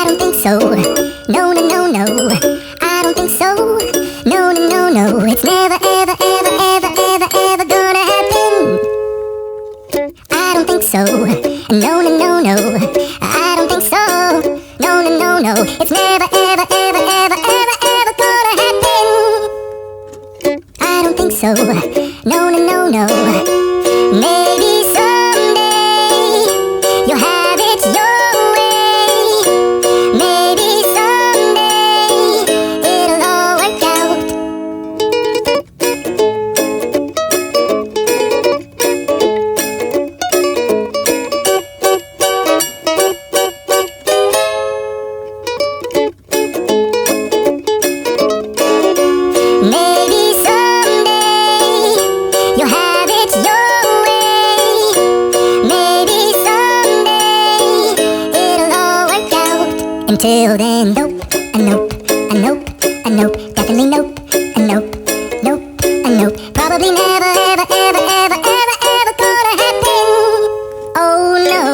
don't think so. No, no, no, no. I don't think so. No, no, no, no. It's never, ever, ever, ever, ever, ever gonna happen. I don't think so. No, no, no, no. I don't think so. No, no, no, no. It's never, ever, ever, ever, ever, ever gonna happen. I don't think so. No, no, no, no. Maybe someday you'll have it your way. Maybe someday it'll all work out. Maybe someday you'll have it your way. Maybe someday it'll all work out. Until then, nope, a nope, a nope, a nope, definitely nope, a nope, nope, a nope. Probably never, ever, ever, ever, ever, ever gonna happen. Oh no.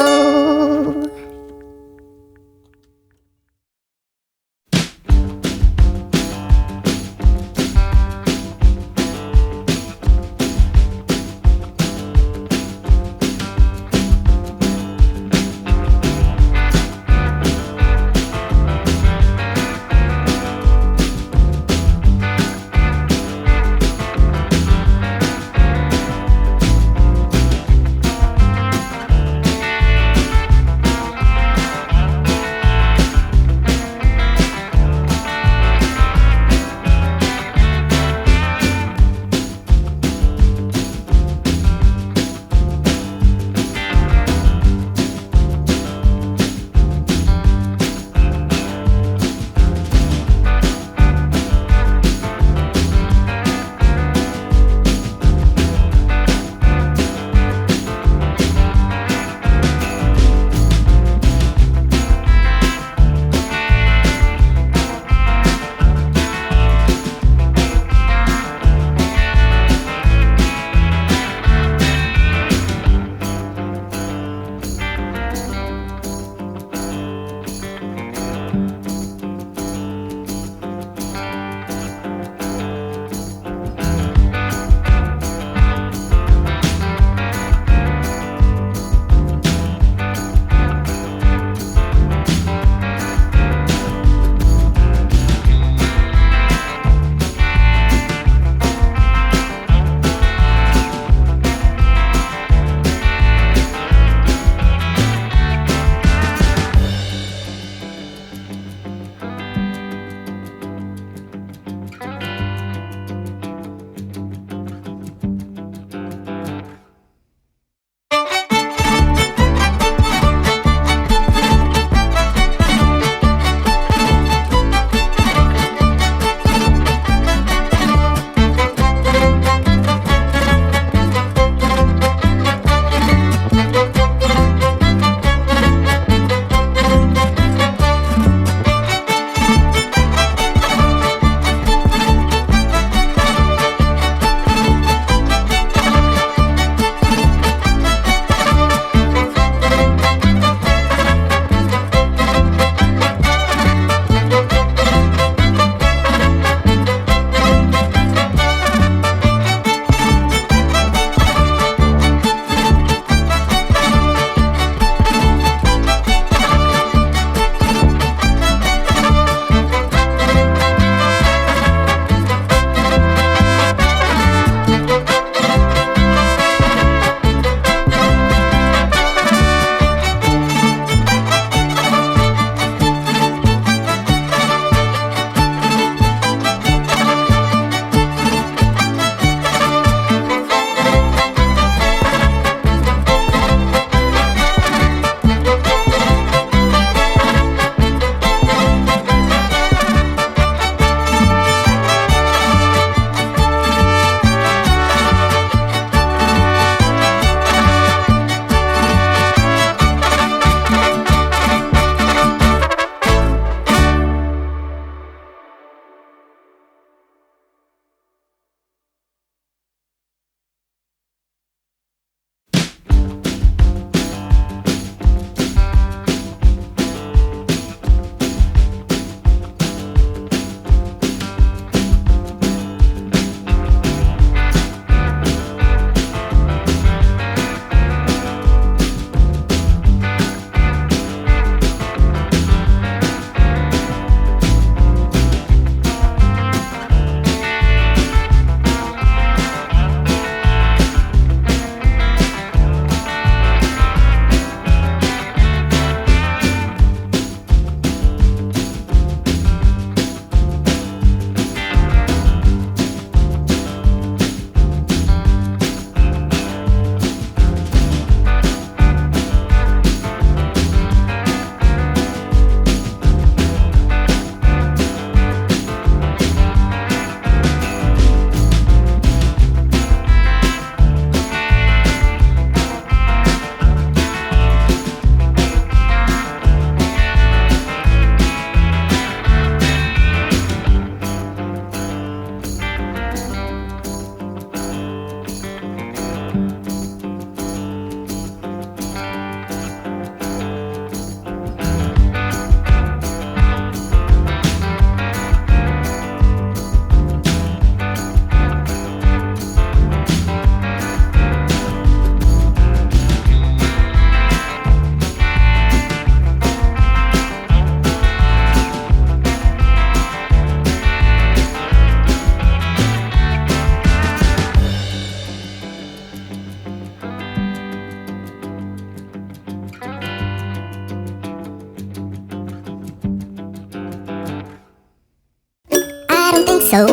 so.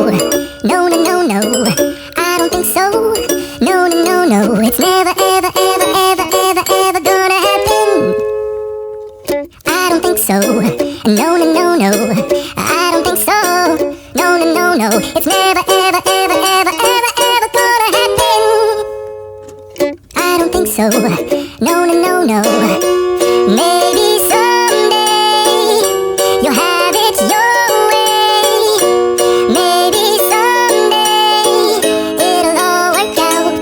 No, no, no, no. I don't think so. No, no, no, no. It's never, ever, ever, ever, ever, ever gonna happen. I don't think so. No, no, no, no. I don't think so. No, no, no, no. It's never, ever, ever, ever, ever, ever gonna happen. I don't think so. No, no, no, no. Maybe someday you'll have it your way. Maybe someday it'll all work out.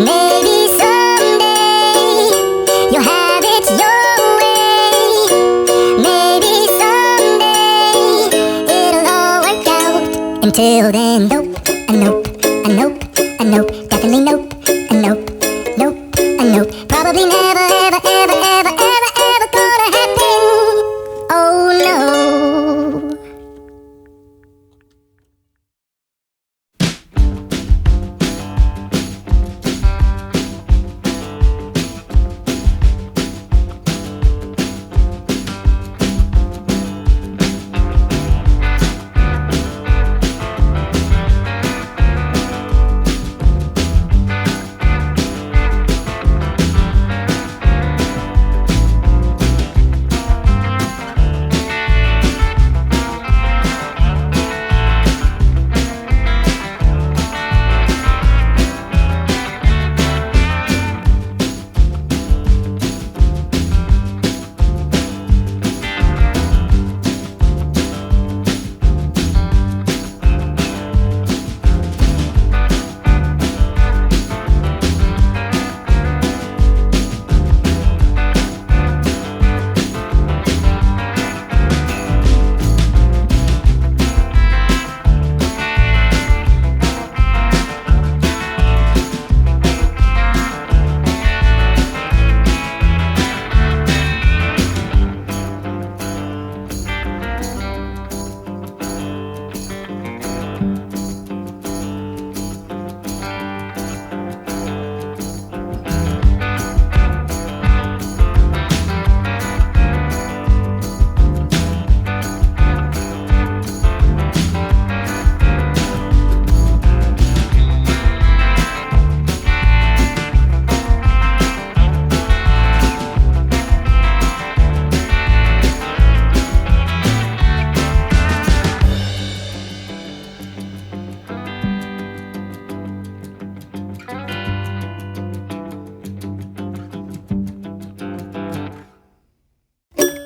Maybe someday you'll have it your way. Maybe someday it'll all work out. Until then, nope, a nope, a nope, a nope, definitely nope, a nope, nope, a nope. Probably never, ever, ever, ever, ever, ever gonna happen. Oh no.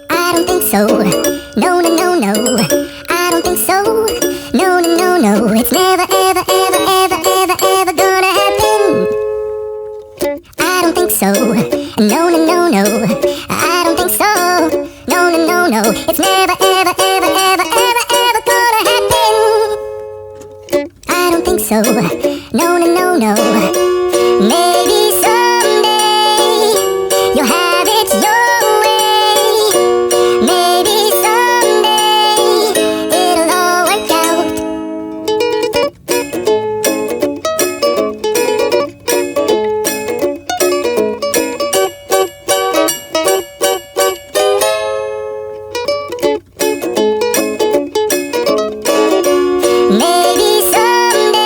I don't think so. No, no, no, no. I don't think so. No, no, no, no. It's never, ever, ever, ever, ever, ever gonna happen. I don't think so. No, no, no, no. I don't think so. No, no, no, no. It's never, ever, ever, ever, ever, ever gonna happen. I don't think so. No, no, no, no. Maybe someday you'll have it your way. Maybe someday it'll all work out. Maybe someday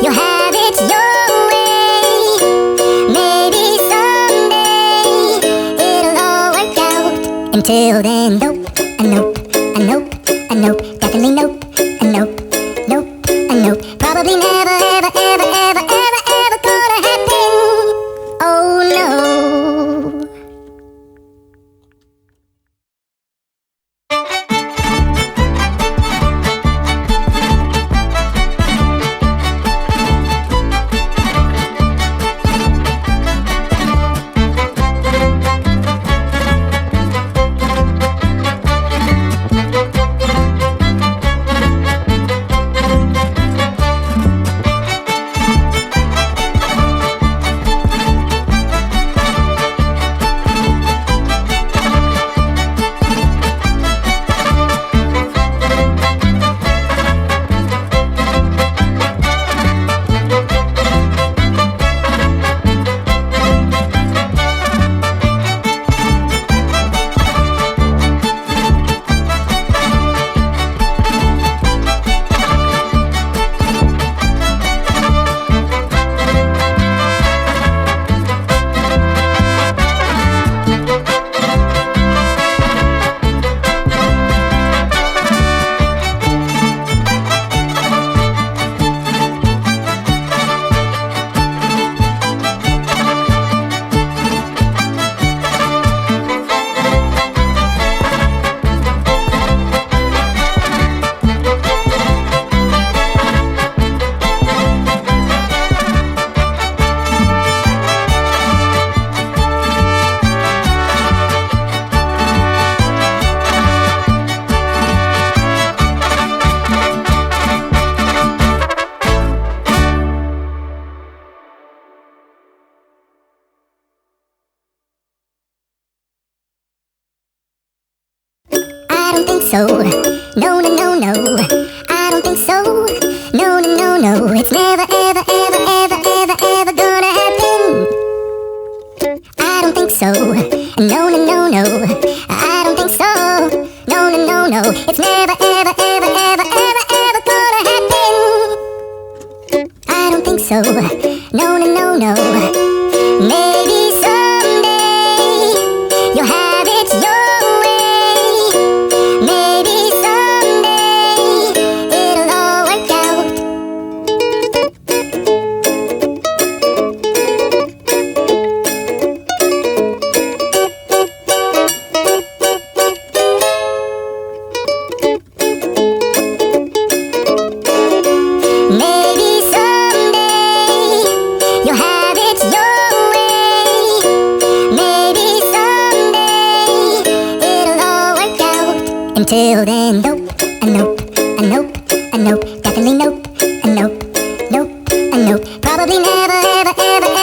you'll have it your way. Maybe someday it'll all work out. Until then, nope, a nope, a nope, a nope, definitely nope, a nope, nope, a nope. Probably never, ever, ever, ever, ever, ever gonna happen. Oh no. so. No, no, no, no. I don't think so. No, no, no, no. It's never, ever, ever, ever, ever, ever gonna happen. I don't think so. No, no, no, no. I don't think so. No, no, no, no. It's never, ever, ever, ever, ever, ever gonna happen. I don't think so. No, no, no, no. Maybe someday you'll have it your way. Maybe someday it'll all work out. Maybe someday you'll have it your way. Maybe someday it'll all work out. Until then, nope, a nope, a nope, a nope, definitely nope, a nope, nope, a nope. Probably never, ever, ever, ever.